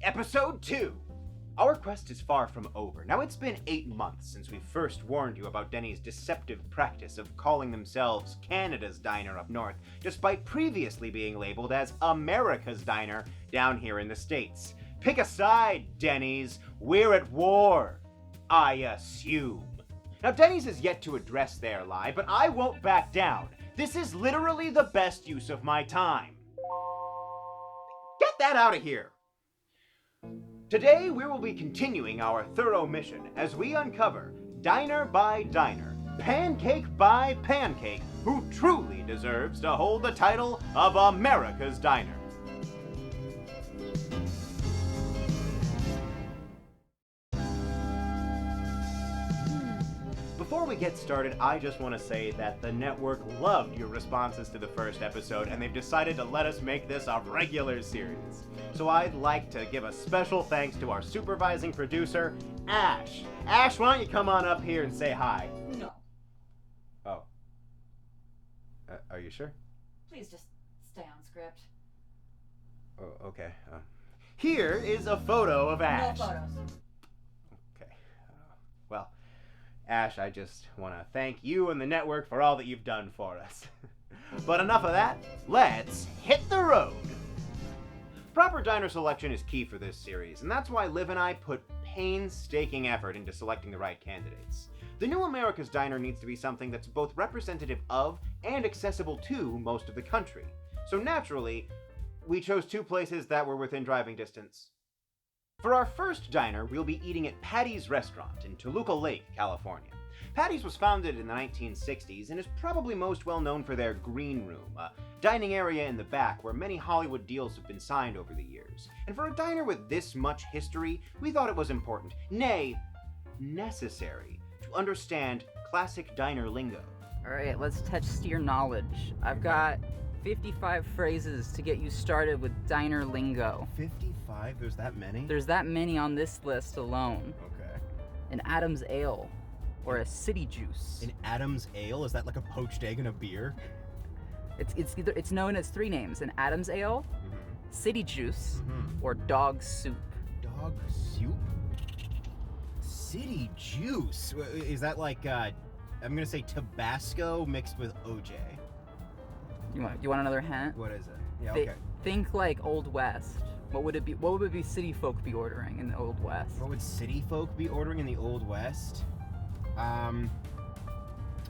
Episode 2! Our quest is far from over. Now, it's been 8 months since we first warned you about Denny's deceptive practice of calling themselves Canada's Diner up north, despite previously being labeled as America's Diner down here in the States. Pick a side, Denny's. We're at war. I assume. Now, Denny's has yet to address their lie, but I won't back down. This is literally the best use of my time. Get that out of here! Today, we will be continuing our thorough mission as we uncover, diner by diner, pancake by pancake, who truly deserves to hold the title of America's Diner. Before we get started, I just want to say that the network loved your responses to the first episode, and they've decided to let us make this a regular series. So I'd like to give a special thanks to our supervising producer, Ash. Ash, why don't you come on up here and say hi? No. Oh. Are you sure? Please just stay on script. Oh, okay. Here is a photo of Ash. No photos. Okay. Well, Ash, I just want to thank you and the network for all that you've done for us. But enough of that, let's hit the road! Proper diner selection is key for this series, and that's why Liv and I put painstaking effort into selecting the right candidates. The new America's Diner needs to be something that's both representative of and accessible to most of the country. So naturally, we chose 2 places that were within driving distance. For our first diner, we'll be eating at Patys Restaurant in Toluca Lake, California. Patys was founded in the 1960s and is probably most well known for their green room, a dining area in the back where many Hollywood deals have been signed over the years. And for a diner with this much history, we thought it was important, nay, necessary, to understand classic diner lingo. Alright, let's test your knowledge. I've got 55 phrases to get you started with diner lingo. 55? There's that many? There's that many on this list alone. Okay. An Adam's Ale, or a City Juice. An Adam's Ale? Is that like a poached egg and a beer? It's known as 3 names: an Adam's Ale, City Juice, or Dog Soup. Dog soup? City Juice? Is that like, I'm gonna say Tabasco mixed with OJ? You want another hint? What is it? Yeah, okay. Think like Old West. What would it be? What would city folk be ordering in the Old West? What would city folk be ordering in the Old West?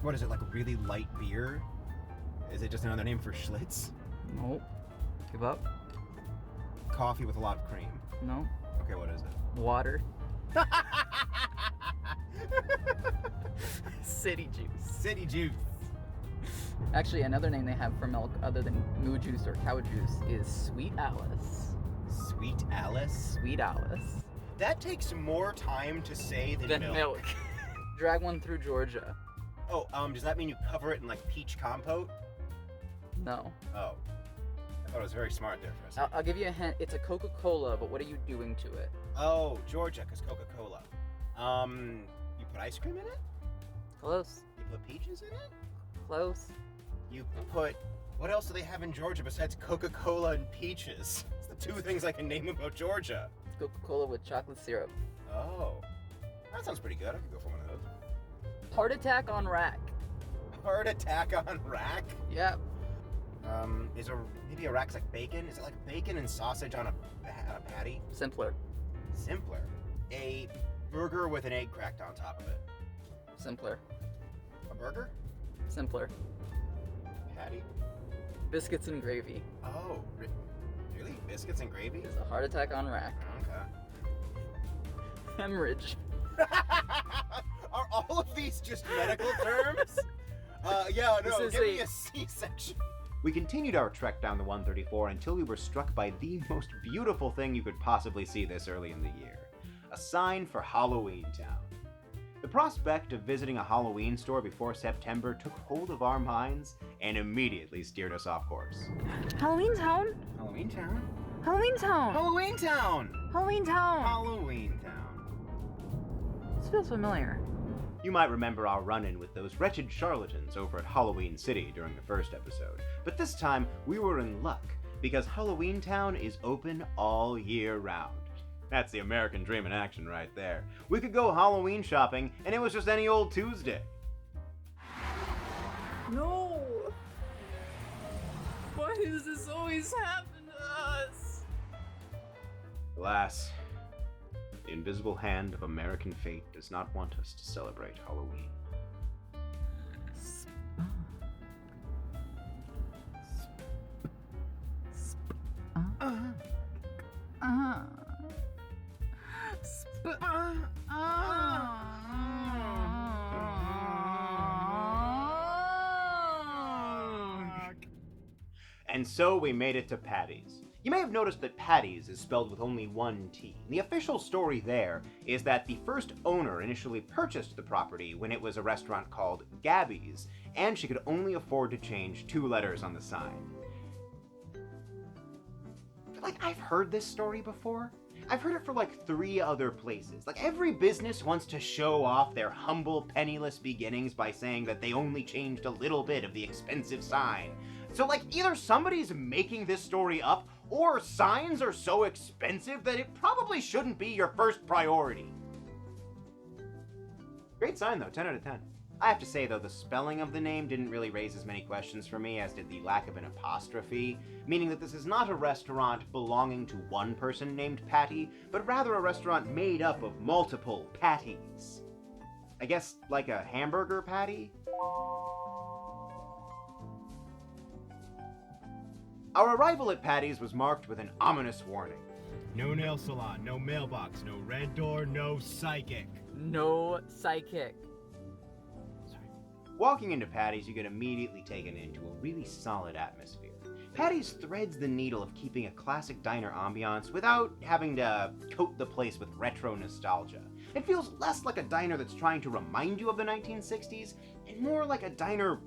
What is it, like a really light beer? Is it just another name for Schlitz? Nope. Give up? Coffee with a lot of cream. No. Okay, what is it? Water. City Juice. City Juice. Actually, another name they have for milk other than moo juice or cow juice is Sweet Alice. Sweet Alice? Sweet Alice. That takes more time to say than milk. Drag one through Georgia. Oh, does that mean you cover it in like peach compote? No. Oh. I thought it was very smart there for a second. I'll give you a hint. It's a Coca-Cola, but what are you doing to it? Oh, Georgia, because Coca-Cola. You put ice cream in it? Close. You put peaches in it? Close. You put... What else do they have in Georgia besides Coca-Cola and peaches? It's the 2 things I can name about Georgia. Coca-Cola with chocolate syrup. Oh. That sounds pretty good. I could go for one of those. Heart attack on rack. Heart attack on rack? Yep. Maybe a rack's like bacon? Is it like bacon and sausage on a patty? Simpler. Simpler. A burger with an egg cracked on top of it. Simpler. A burger? Simpler. Patty? Biscuits and gravy. Oh, really? Biscuits and gravy? It's a heart attack on rack. Okay. Hemorrhage. Are all of these just medical terms? Yeah, no, give me a C-section. We continued our trek down the 134 until we were struck by the most beautiful thing you could possibly see this early in the year. A sign for Halloween Town. The prospect of visiting a Halloween store before September took hold of our minds and immediately steered us off course. Halloween Town? Halloween Town? Halloween Town! Halloween Town! Halloween Town! Halloween Town. This feels familiar. You might remember our run-in with those wretched charlatans over at Halloween City during the first episode, but this time we were in luck because Halloween Town is open all year round. That's the American dream in action right there. We could go Halloween shopping, and it was just any old Tuesday. No! Why does this always happen to us? Alas, the invisible hand of American fate does not want us to celebrate Halloween. And so we made it to Patys. You may have noticed that Patys is spelled with only one T. The official story there is that the first owner initially purchased the property when it was a restaurant called Gabby's, and she could only afford to change 2 letters on the sign. I've heard this story before. I've heard it for 3 other places. Every business wants to show off their humble, penniless beginnings by saying that they only changed a little bit of the expensive sign. So, either somebody's making this story up, or signs are so expensive that it probably shouldn't be your first priority. Great sign, though. 10 out of 10. I have to say, though, the spelling of the name didn't really raise as many questions for me as did the lack of an apostrophe, meaning that this is not a restaurant belonging to one person named Patty, but rather a restaurant made up of multiple patties. I guess, like a hamburger patty? Our arrival at Patty's was marked with an ominous warning. No nail salon, no mailbox, no red door, no psychic. No psychic. Walking into Patty's, you get immediately taken into a really solid atmosphere. Patty's threads the needle of keeping a classic diner ambiance without having to coat the place with retro nostalgia. It feels less like a diner that's trying to remind you of the 1960s, and more like a diner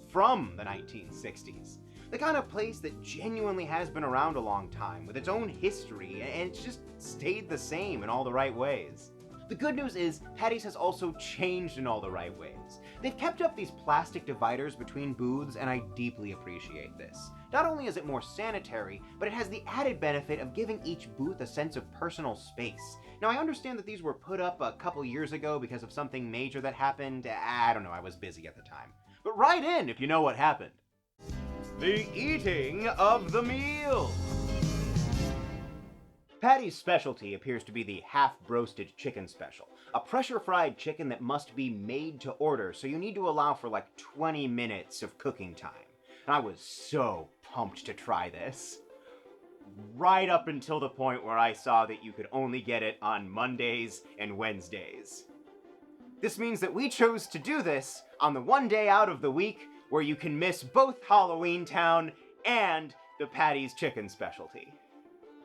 from the 1960s. The kind of place that genuinely has been around a long time, with its own history, and it's just stayed the same in all the right ways. The good news is, Patty's has also changed in all the right ways. They've kept up these plastic dividers between booths, and I deeply appreciate this. Not only is it more sanitary, but it has the added benefit of giving each booth a sense of personal space. Now, I understand that these were put up a couple years ago because of something major that happened. I don't know, I was busy at the time. But write in if you know what happened. The eating of the meal. Patty's specialty appears to be the half-broasted chicken special, a pressure-fried chicken that must be made to order, so you need to allow for 20 minutes of cooking time. And I was so pumped to try this. Right up until the point where I saw that you could only get it on Mondays and Wednesdays. This means that we chose to do this on the one day out of the week where you can miss both Halloween Town and the Patty's chicken specialty.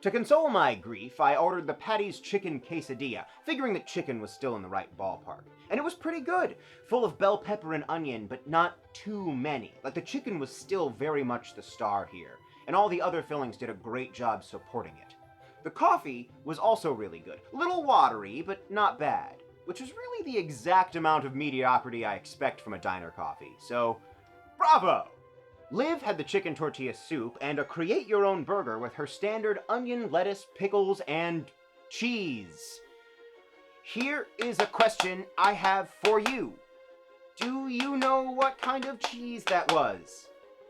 To console my grief, I ordered the Patty's chicken quesadilla, figuring that chicken was still in the right ballpark. And it was pretty good, full of bell pepper and onion, but not too many. The chicken was still very much the star here, and all the other fillings did a great job supporting it. The coffee was also really good, a little watery, but not bad, which is really the exact amount of mediocrity I expect from a diner coffee, so bravo! Liv had the chicken tortilla soup and a create-your-own burger with her standard onion, lettuce, pickles, and cheese. Here is a question I have for you. Do you know what kind of cheese that was?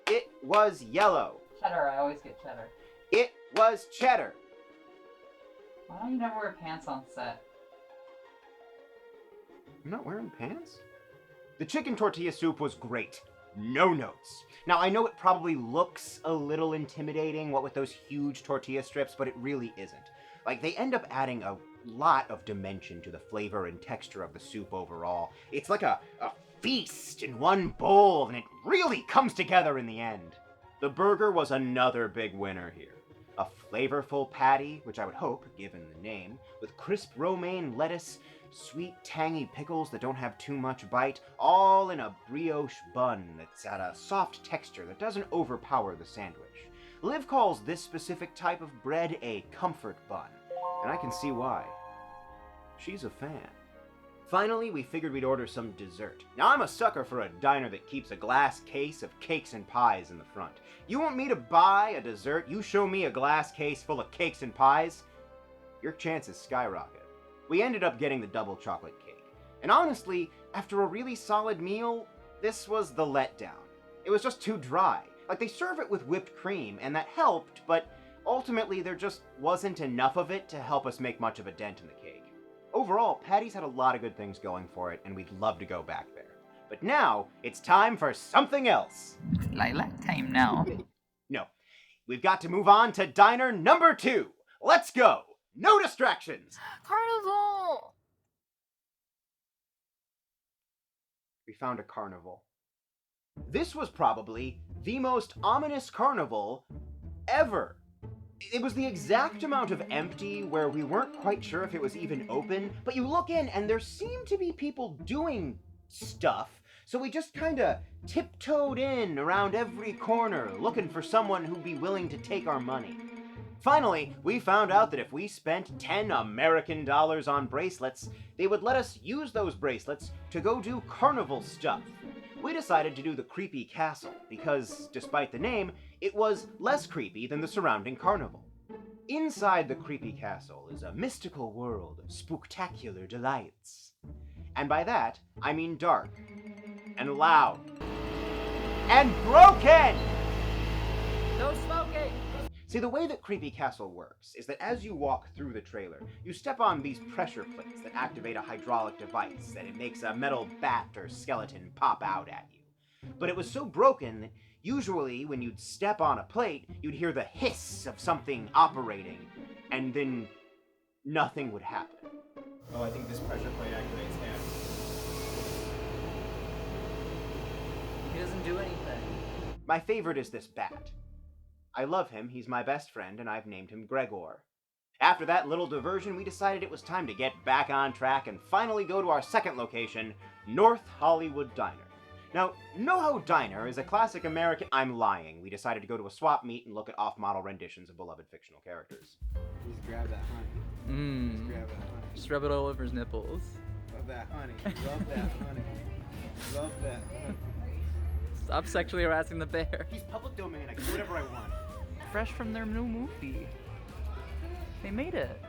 It was yellow. Cheddar, I always get cheddar. It was cheddar. Why don't you never wear pants on set? I'm not wearing pants? The chicken tortilla soup was great. No notes. Now, I know it probably looks a little intimidating, what with those huge tortilla strips, but it really isn't. They end up adding a lot of dimension to the flavor and texture of the soup overall. It's like a feast in one bowl, and it really comes together in the end. The burger was another big winner here. A flavorful patty, which I would hope, given the name, with crisp romaine lettuce, sweet, tangy pickles that don't have too much bite, all in a brioche bun that's at a soft texture that doesn't overpower the sandwich. Liv calls this specific type of bread a comfort bun, and I can see why. She's a fan. Finally, we figured we'd order some dessert. Now, I'm a sucker for a diner that keeps a glass case of cakes and pies in the front. You want me to buy a dessert? You show me a glass case full of cakes and pies? your chances skyrocket. We ended up getting the double chocolate cake. And honestly, after a really solid meal, this was the letdown. It was just too dry. Like, they serve it with whipped cream, and that helped, but ultimately there just wasn't enough of it to help us make much of a dent in the cake. Overall, Patty's had a lot of good things going for it, and we'd love to go back there. But now, it's time for something else. Lilac time now. No, we've got to move on to diner number 2. Let's go! No distractions! Carnival! We found a carnival. This was probably the most ominous carnival ever. It was the exact amount of empty where we weren't quite sure if it was even open, but you look in and there seemed to be people doing stuff, so we just kinda tiptoed in around every corner looking for someone who'd be willing to take our money. Finally, we found out that if we spent 10 American dollars on bracelets, they would let us use those bracelets to go do carnival stuff. We decided to do the creepy castle because, despite the name, it was less creepy than the surrounding carnival. Inside the creepy castle is a mystical world of spooktacular delights. And by that, I mean dark, and loud, and broken! No smoking! See, the way that Creepy Castle works is that as you walk through the trailer, you step on these pressure plates that activate a hydraulic device, and it makes a metal bat or skeleton pop out at you. But it was so broken that usually when you'd step on a plate, you'd hear the hiss of something operating, and then nothing would happen. Oh, I think this pressure plate activates him. He doesn't do anything. My favorite is this bat. I love him, he's my best friend, and I've named him Gregor. After that little diversion, we decided it was time to get back on track and finally go to our second location, North Hollywood Diner. Now, NoHo Diner is a classic American— I'm lying. We decided to go to a swap meet and look at off-model renditions of beloved fictional characters. Just grab that honey. Mmm. Just grab that honey. Just rub it all over his nipples. Love that honey. Love that honey. Love that honey. Stop sexually harassing the bear. He's public domain, I can do whatever I want. Fresh from their new movie. They made it.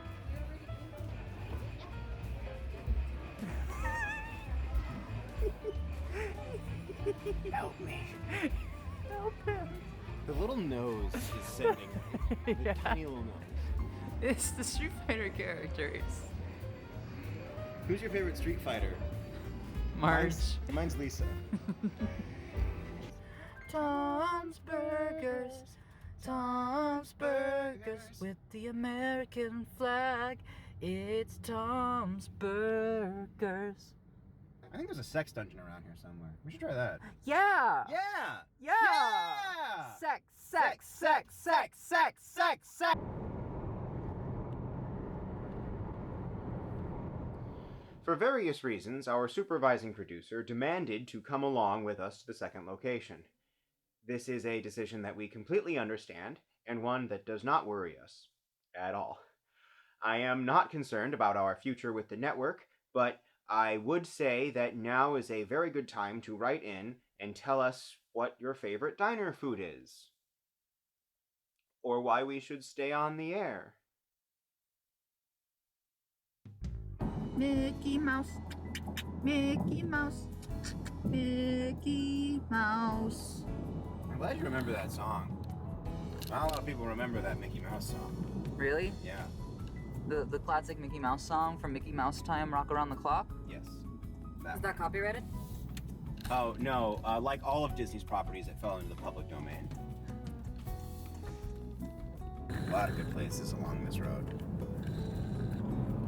Help me. Help him. The little nose is sending me. The Yeah. tiny little nose. It's the Street Fighter characters. Who's your favorite Street Fighter? Marge. Mine's Lisa. Tom's Burgers. Tom's Burgers with the American flag. It's Tom's Burgers. I think there's a sex dungeon around here somewhere. We should try that. Yeah. Yeah! Yeah. Yeah! Sex, sex, sex, sex, sex, sex, sex. For various reasons, our supervising producer demanded to come along with us to the second location. This is a decision that we completely understand, and one that does not worry us at all. I am not concerned about our future with the network, but I would say that now is a very good time to write in and tell us what your favorite diner food is. Or why we should stay on the air. Mickey Mouse, Mickey Mouse, Mickey Mouse. I'm glad you remember that song. Not a lot of people remember that Mickey Mouse song. Really? Yeah. The classic Mickey Mouse song from Mickey Mouse Time, Rock Around the Clock? Yes. Is that copyrighted? Oh, no. Like all of Disney's properties, it fell into the public domain. A lot of good places along this road.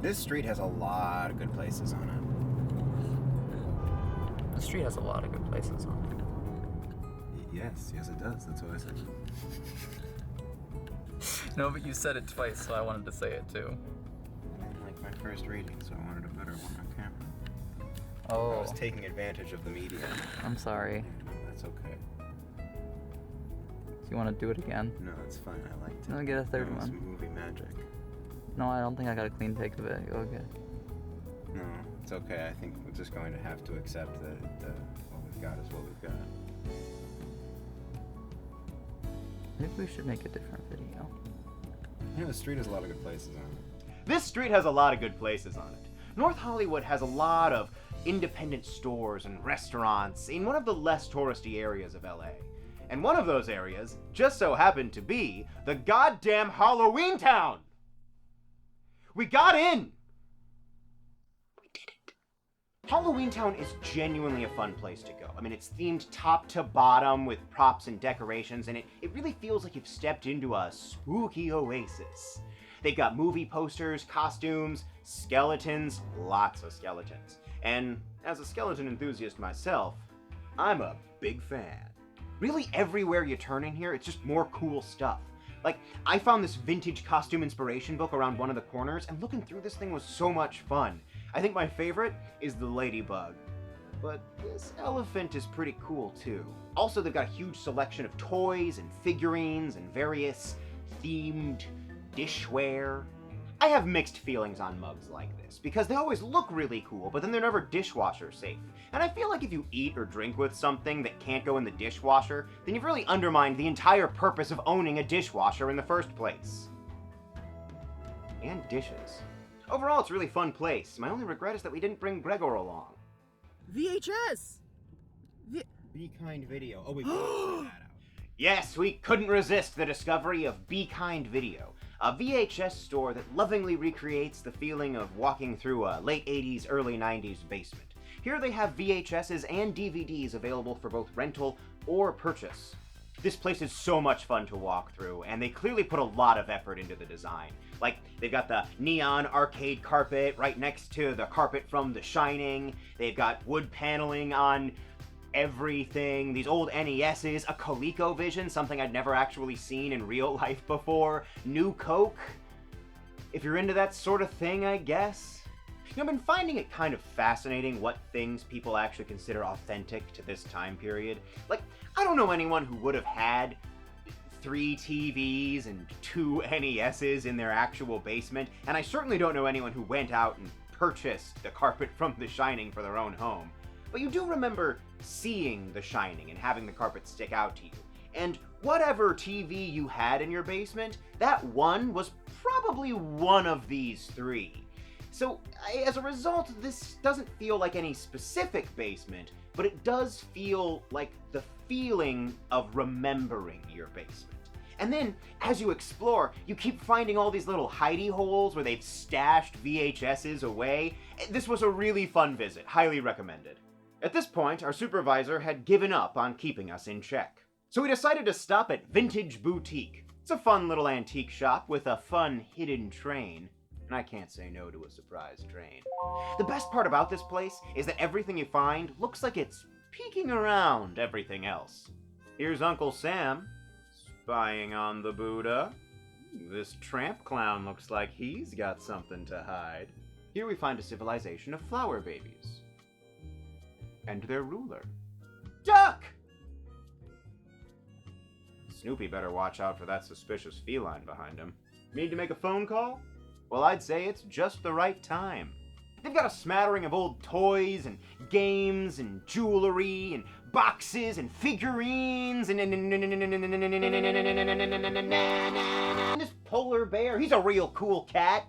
This street has a lot of good places on The street has a lot of good places on it. Yes, it does. That's what I said. it. No, but you said it twice, so I wanted to say it too. Like my first reading, so I wanted a better one on camera. I Oh, was taking advantage of the media. I'm sorry. That's okay. Do you want to do it again? No, it's fine. I liked it. I'll get a third It's one. movie magic. No, I don't think I got a clean take of it. Okay. No, it's okay. I think we're just going to have to accept that what we've got is what we've got. Maybe we should make a different video. You know, the street has a lot of good places on it. This street has a lot of good places on it. North Hollywood has a lot of independent stores and restaurants in one of the less touristy areas of LA. And one of those areas just so happened to be the goddamn Halloween Town! We got in! We did it. Halloween Town is genuinely a fun place to go. I mean, it's themed top to bottom with props and decorations, and it really feels like you've stepped into a spooky oasis. They've got movie posters, costumes, skeletons, lots of skeletons. And as a skeleton enthusiast myself, I'm a big fan. Really everywhere you turn in here, it's just more cool stuff. Like, I found this vintage costume inspiration book around one of the corners, and looking through this thing was so much fun. I think my favorite is the ladybug. But this elephant is pretty cool too. Also, they've got a huge selection of toys and figurines and various themed dishware. I have mixed feelings on mugs like this, because they always look really cool, but then they're never dishwasher safe. And I feel like if you eat or drink with something that can't go in the dishwasher, then you've really undermined the entire purpose of owning a dishwasher in the first place. And dishes. Overall, it's a really fun place. My only regret is that we didn't bring Gregor along. VHS! Be Kind Video. Oh, we put that out. Yes, we couldn't resist the discovery of Be Kind Video, a VHS store that lovingly recreates the feeling of walking through a late 80s, early 90s basement. Here they have VHSs and DVDs available for both rental or purchase. This place is so much fun to walk through, and they clearly put a lot of effort into the design. Like, they've got the neon arcade carpet right next to the carpet from The Shining. They've got wood paneling on everything, these old NESs, a ColecoVision, something I'd never actually seen in real life before, new Coke. If you're into that sort of thing, I guess. You know, I've been finding it kind of fascinating what things people actually consider authentic to this time period. Like, I don't know anyone who would have had 3 TVs and 2 NESs in their actual basement, and I certainly don't know anyone who went out and purchased the carpet from The Shining for their own home. But you do remember seeing The Shining and having the carpet stick out to you. And whatever TV you had in your basement, that one was probably one of these 3. So, as a result, this doesn't feel like any specific basement, but it does feel like the feeling of remembering your basement. And then, as you explore, you keep finding all these little hidey holes where they've stashed VHSs away. This was a really fun visit, highly recommended. At this point, our supervisor had given up on keeping us in check. So we decided to stop at Vintage Boutique. It's a fun little antique shop with a fun hidden train. And I can't say no to a surprise train. The best part about this place is that everything you find looks like it's peeking around everything else. Here's Uncle Sam, spying on the Buddha. This tramp clown looks like he's got something to hide. Here we find a civilization of flower babies. And their ruler. Duck! Snoopy better watch out for that suspicious feline behind him. Need to make a phone call? Well, I'd say it's just the right time. They've got a smattering of old toys and games and jewelry and boxes and figurines and this polar bear. He's a real cool cat.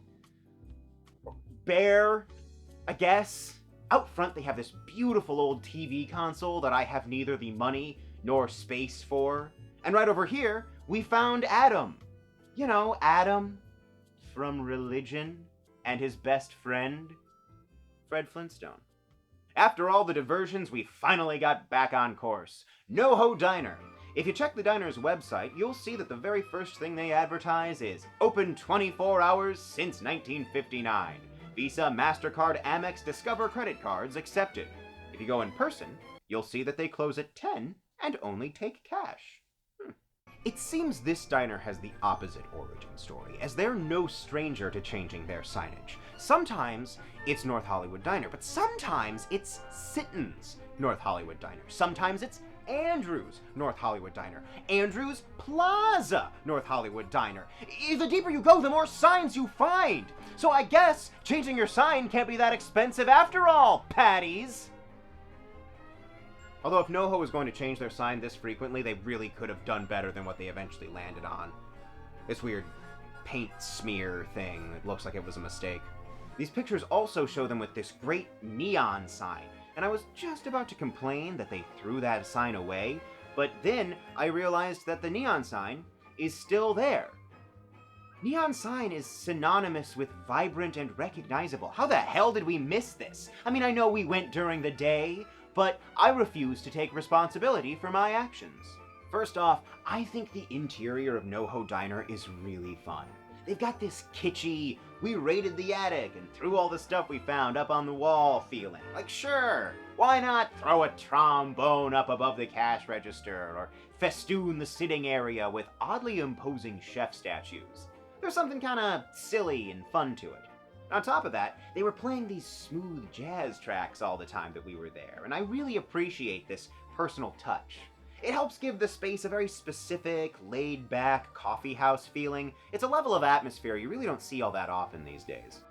Bear, I guess. Out front, they have this beautiful old TV console that I have neither the money nor space for. And right over here, we found Adam. You know, Adam from Religion and his best friend, Fred Flintstone. After all the diversions, we finally got back on course. NoHo Diner. If you check the diner's website, you'll see that the very first thing they advertise is open 24 hours since 1959. Visa, MasterCard, Amex, Discover credit cards accepted. If you go in person, you'll see that they close at 10 and only take cash. It seems this diner has the opposite origin story, as they're no stranger to changing their signage. Sometimes it's North Hollywood Diner, but sometimes it's Sitton's North Hollywood Diner. Sometimes it's Andrew's North Hollywood Diner. Andrew's Plaza North Hollywood Diner. The deeper you go, the more signs you find. So I guess changing your sign can't be that expensive after all, Patys. Although if NoHo was going to change their sign this frequently, they really could have done better than what they eventually landed on. It's weird. paint smear thing that looks like it was a mistake. These pictures also show them with this great neon sign, and I was just about to complain that they threw that sign away, but then I realized that the neon sign is still there. Neon sign is synonymous with vibrant and recognizable. How the hell did we miss this? I mean, I know we went during the day, but I refuse to take responsibility for my actions. First off, I think the interior of NoHo Diner is really fun. They've got this kitschy, we raided the attic and threw all the stuff we found up on the wall feeling. Like, sure, why not throw a trombone up above the cash register or festoon the sitting area with oddly imposing chef statues? There's something kinda silly and fun to it. On top of that, they were playing these smooth jazz tracks all the time that we were there, and I really appreciate this personal touch. It helps give the space a very specific, laid-back coffee house feeling. It's a level of atmosphere you really don't see all that often these days.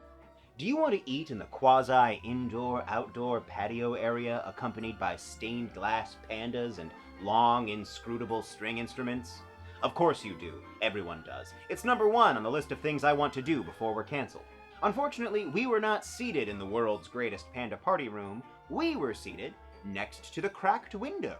Do you want to eat in the quasi-indoor-outdoor patio area accompanied by stained glass pandas and long, inscrutable string instruments? Of course you do. Everyone does. It's number one on the list of things I want to do before we're canceled. Unfortunately, we were not seated in the world's greatest panda party room. We were seated next to the cracked window.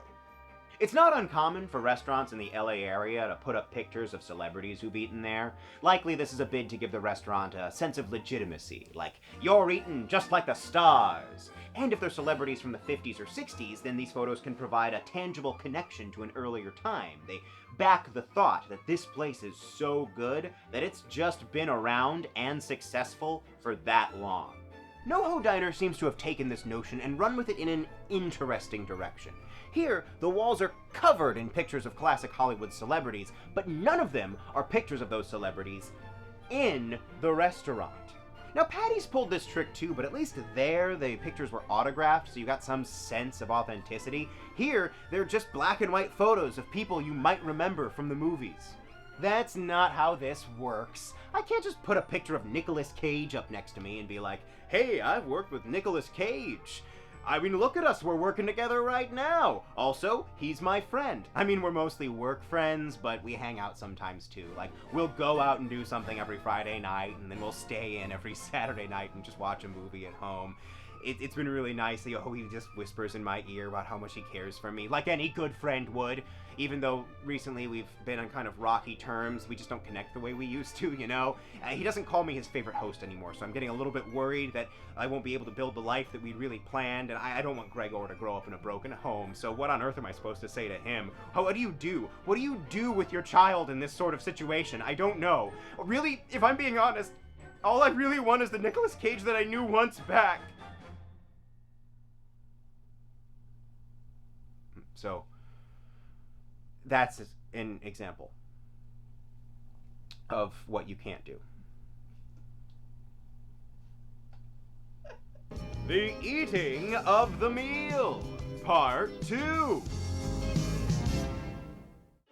It's not uncommon for restaurants in the LA area to put up pictures of celebrities who've eaten there. Likely this is a bid to give the restaurant a sense of legitimacy, like, you're eating just like the stars. And if they're celebrities from the 50s or 60s, then these photos can provide a tangible connection to an earlier time. They back the thought that this place is so good that it's just been around and successful for that long. NoHo Diner seems to have taken this notion and run with it in an interesting direction. Here, the walls are covered in pictures of classic Hollywood celebrities, but none of them are pictures of those celebrities in the restaurant. Now, Patys pulled this trick too, but at least there, the pictures were autographed, so you got some sense of authenticity. Here, they're just black and white photos of people you might remember from the movies. That's not how this works. I can't just put a picture of Nicolas Cage up next to me and be like, hey, I've worked with Nicolas Cage. I mean, look at us, we're working together right now. Also, he's my friend. I mean, we're mostly work friends, but we hang out sometimes too. Like, we'll go out and do something every Friday night, and then we'll stay in every Saturday night and just watch a movie at home. It's been really nice. He just whispers in my ear about how much he cares for me, like any good friend would. Even though recently we've been on kind of rocky terms, we just don't connect the way we used to, you know? He doesn't call me his favorite host anymore, so I'm getting a little bit worried that I won't be able to build the life that we really planned, and I don't want Gregor to grow up in a broken home, so what on earth am I supposed to say to him? What do you do? What do you do with your child in this sort of situation? I don't know. Really, if I'm being honest, all I really want is the Nicolas Cage that I knew once back. So, that's an example of what you can't do. The eating of the meal, part 2.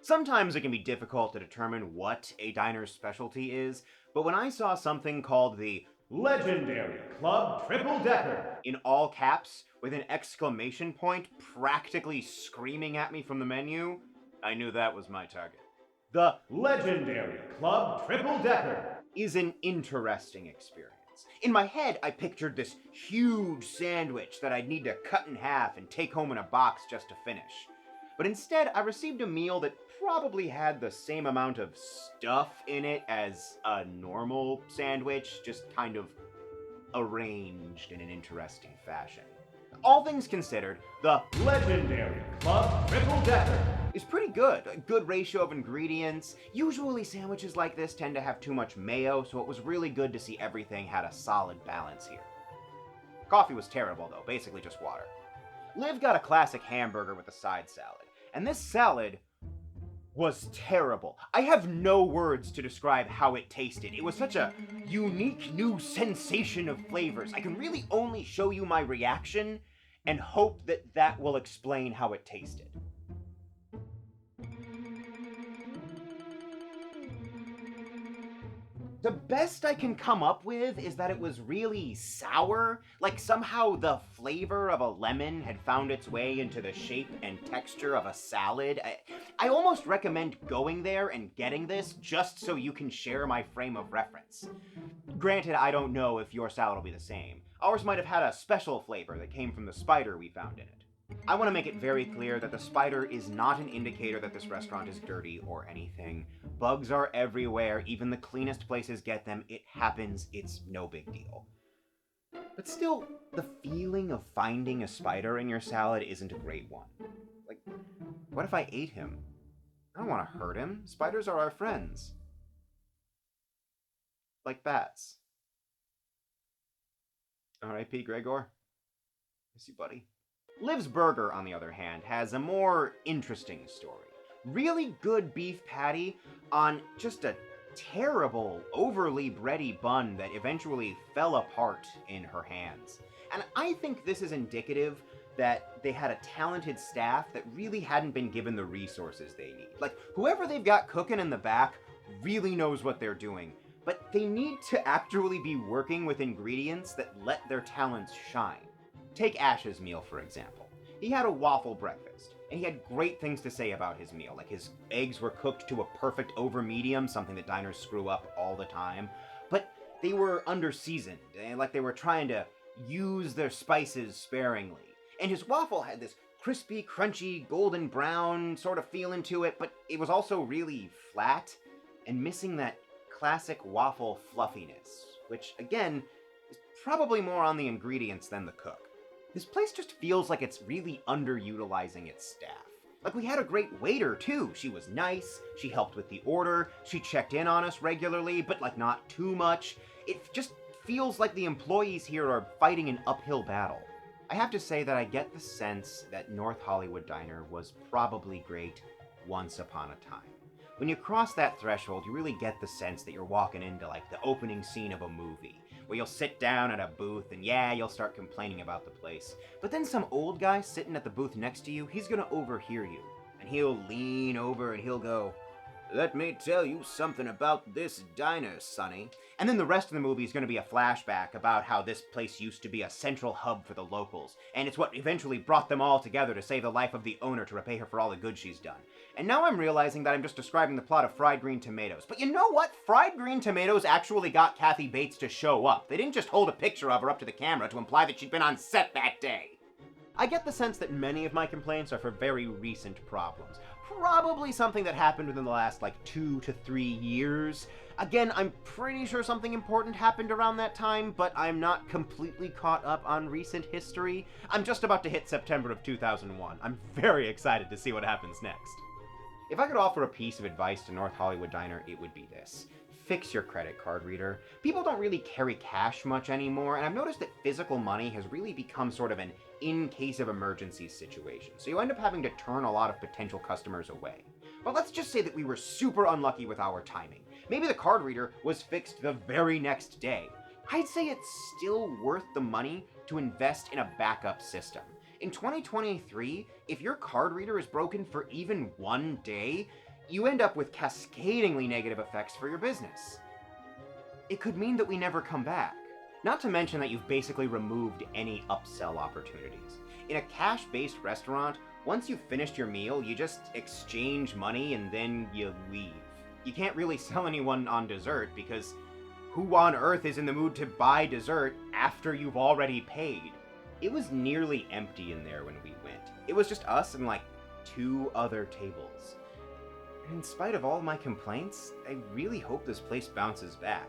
Sometimes it can be difficult to determine what a diner's specialty is, but when I saw something called the Legendary Club Triple Decker in all caps with an exclamation point practically screaming at me from the menu, I knew that was my target. The Legendary Club Triple Decker is an interesting experience. In my head, I pictured this huge sandwich that I'd need to cut in half and take home in a box just to finish. But instead, I received a meal that probably had the same amount of stuff in it as a normal sandwich, just kind of arranged in an interesting fashion. All things considered, the Legendary Club Triple Decker is pretty good. A good ratio of ingredients. Usually sandwiches like this tend to have too much mayo, so it was really good to see everything had a solid balance here. Coffee was terrible though, basically just water. Liv got a classic hamburger with a side salad, and this salad was terrible. I have no words to describe how it tasted. It was such a unique new sensation of flavors. I can really only show you my reaction and hope that that will explain how it tasted. The best I can come up with is that it was really sour, like somehow the flavor of a lemon had found its way into the shape and texture of a salad. I almost recommend going there and getting this just so you can share my frame of reference. Granted, I don't know if your salad will be the same. Ours might have had a special flavor that came from the spider we found in it. I want to make it very clear that the spider is not an indicator that this restaurant is dirty or anything. Bugs are everywhere, even the cleanest places get them. It happens, it's no big deal. But still, the feeling of finding a spider in your salad isn't a great one. Like, what if I ate him? I don't want to hurt him. Spiders are our friends. Like bats. R.I.P. Gregor. Miss you, buddy. Liv's Burger, on the other hand, has a more interesting story. Really good beef patty on just a terrible, overly bready bun that eventually fell apart in her hands. And I think this is indicative that they had a talented staff that really hadn't been given the resources they need. Like, whoever they've got cooking in the back really knows what they're doing, but they need to actually be working with ingredients that let their talents shine. Take Ash's meal, for example. He had a waffle breakfast, and he had great things to say about his meal, like his eggs were cooked to a perfect over-medium, something that diners screw up all the time, but they were under-seasoned, and like they were trying to use their spices sparingly. And his waffle had this crispy, crunchy, golden brown sort of feeling to it, but it was also really flat, and missing that classic waffle fluffiness, which, again, is probably more on the ingredients than the cook. This place just feels like it's really underutilizing its staff. Like, we had a great waiter, too. She was nice, she helped with the order, she checked in on us regularly, but, like, not too much. It just feels like the employees here are fighting an uphill battle. I have to say that I get the sense that North Hollywood Diner was probably great once upon a time. When you cross that threshold, you really get the sense that you're walking into, like, the opening scene of a movie, where you'll sit down at a booth and yeah, you'll start complaining about the place. But then some old guy sitting at the booth next to you, he's gonna overhear you. And he'll lean over and he'll go, "Let me tell you something about this diner, Sonny." And then the rest of the movie is gonna be a flashback about how this place used to be a central hub for the locals, and it's what eventually brought them all together to save the life of the owner to repay her for all the good she's done. And now I'm realizing that I'm just describing the plot of Fried Green Tomatoes. But you know what? Fried Green Tomatoes actually got Kathy Bates to show up. They didn't just hold a picture of her up to the camera to imply that she'd been on set that day. I get the sense that many of my complaints are for very recent problems. Probably something that happened within the last, 2 to 3 years. Again, I'm pretty sure something important happened around that time, but I'm not completely caught up on recent history. I'm just about to hit September of 2001. I'm very excited to see what happens next. If I could offer a piece of advice to North Hollywood Diner, it would be this. Fix your credit card reader. People don't really carry cash much anymore, and I've noticed that physical money has really become sort of an in-case-of-emergency situation, so you end up having to turn a lot of potential customers away. But let's just say that we were super unlucky with our timing. Maybe the card reader was fixed the very next day. I'd say it's still worth the money to invest in a backup system. In 2023, if your card reader is broken for even one day, you end up with cascadingly negative effects for your business. It could mean that we never come back. Not to mention that you've basically removed any upsell opportunities. In a cash-based restaurant, once you've finished your meal, you just exchange money and then you leave. You can't really sell anyone on dessert because who on earth is in the mood to buy dessert after you've already paid? It was nearly empty in there when we went. It was just us and 2 other tables. And in spite of all my complaints, I really hope this place bounces back.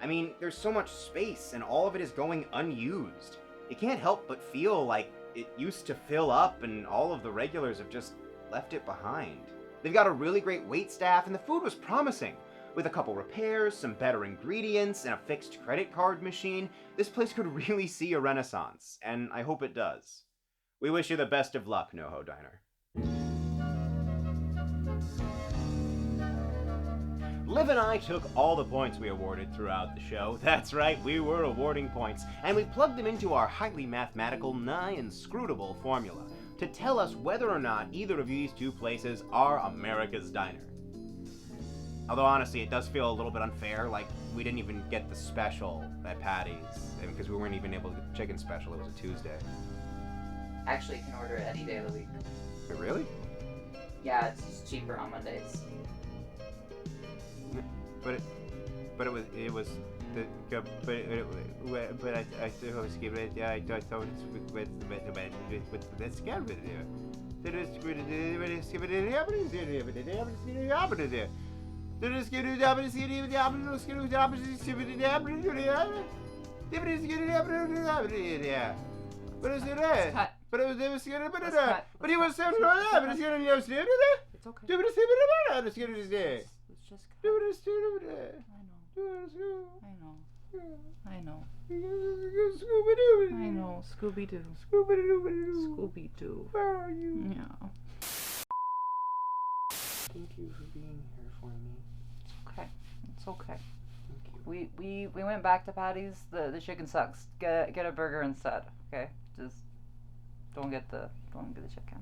I mean, there's so much space and all of it is going unused. It can't help but feel like it used to fill up and all of the regulars have just left it behind. They've got a really great wait staff and the food was promising. With a couple repairs, some better ingredients, and a fixed credit card machine, this place could really see a renaissance, and I hope it does. We wish you the best of luck, NoHo Diner. Liv and I took all the points we awarded throughout the show. That's right, we were awarding points, and we plugged them into our highly mathematical, nigh inscrutable formula to tell us whether or not either of these 2 places are America's Diner. Although honestly, it does feel a little bit unfair. Like we didn't even get the special at Patty's because we weren't even able to get the chicken special. It was a Tuesday. Actually, you can order it any day of the week. Wait, really? Yeah, it's just cheaper on Mondays. But it was the but I still was giving it. I thought it's with the scam with it. There is good. There is good. But it was scared, but he was so but it's gonna be scared. It's okay. Do it, it's scared. Let's just Do it, I know. Scooby-Doo. I know. Scooby-Doo. Scooby-Doo. Scooby-Doo. Where are you? Yeah. Thank you for being here for me. It's okay. Thank you. We went back to Patty's. The chicken sucks. Get a burger instead. Okay. Just don't get the chicken.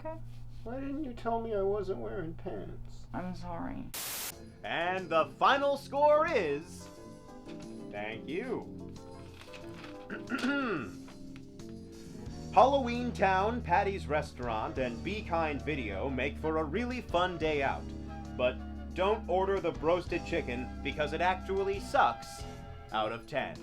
Okay. Why didn't you tell me I wasn't wearing pants? I'm sorry. And the final score is... Thank you. Halloween Town, Patys Restaurant, and Be Kind Video make for a really fun day out. But don't order the roasted chicken because it actually sucks out of 10.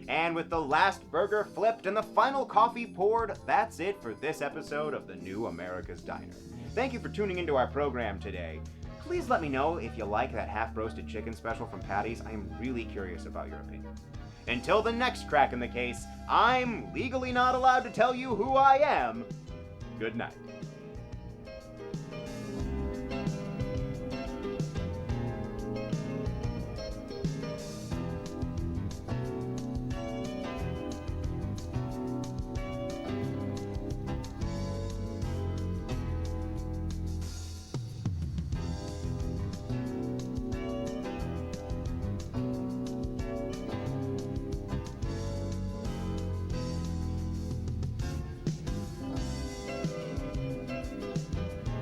And with the last burger flipped and the final coffee poured, that's it for this episode of the New America's Diner. Thank you for tuning into our program today. Please let me know if you like that half-roasted chicken special from Patty's. I am really curious about your opinion. Until the next crack in the case, I'm legally not allowed to tell you who I am. Good night.